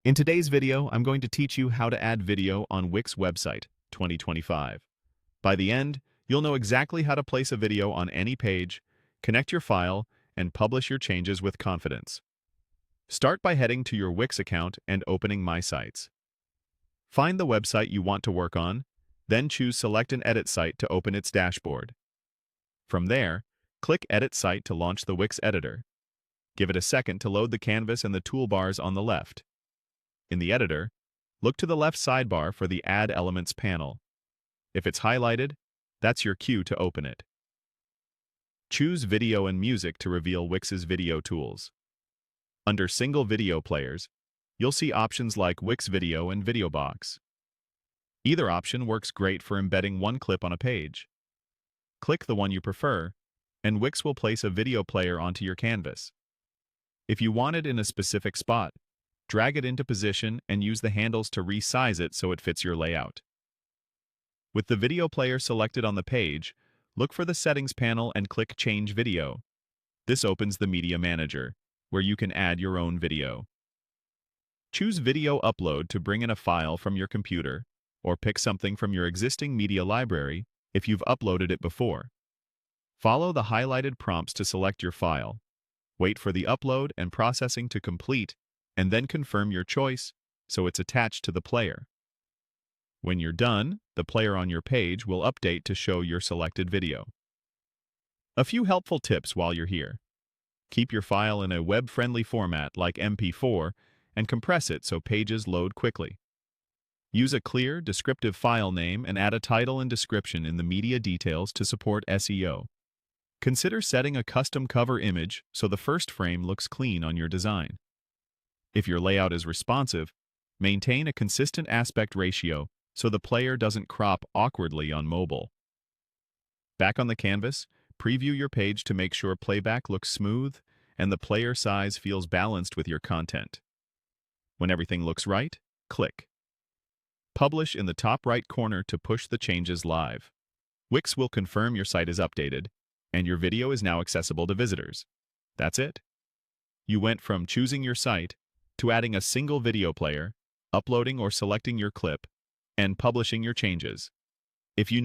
In today's video, I'm going to teach you how to add video on Wix website 2025. By the end, you'll know exactly how to place a video on any page, connect your file, and publish your changes with confidence. Start by heading to your Wix account and opening My Sites. Find the website you want to work on, then choose Select an Edit Site to open its dashboard. From there, click Edit Site to launch the Wix Editor. Give it a second to load the canvas and the toolbars on the left. In the editor, look to the left sidebar for the Add Elements panel. If it's highlighted, that's your cue to open it. Choose Video and Music to reveal Wix's video tools. Under Single Video Players, you'll see options like Wix Video and VideoBox. Either option works great for embedding one clip on a page. Click the one you prefer, and Wix will place a video player onto your canvas. If you want it in a specific spot, drag it into position and use the handles to resize it so it fits your layout. With the video player selected on the page, look for the Settings panel and click Change Video. This opens the Media Manager, where you can add your own video. Choose Video Upload to bring in a file from your computer, or pick something from your existing media library if you've uploaded it before. Follow the highlighted prompts to select your file. Wait for the upload and processing to complete, and then confirm your choice so it's attached to the player. When you're done, the player on your page will update to show your selected video. A few helpful tips while you're here. Keep your file in a web-friendly format like MP4 and compress it so pages load quickly. Use a clear, descriptive file name and add a title and description in the media details to support SEO. Consider setting a custom cover image so the first frame looks clean on your design. If your layout is responsive, maintain a consistent aspect ratio so the player doesn't crop awkwardly on mobile. Back on the canvas, preview your page to make sure playback looks smooth and the player size feels balanced with your content. When everything looks right, click Publish in the top right corner to push the changes live. Wix will confirm your site is updated, and your video is now accessible to visitors. That's it. You went from choosing your site to adding a single video player, uploading or selecting your clip, and publishing your changes. If you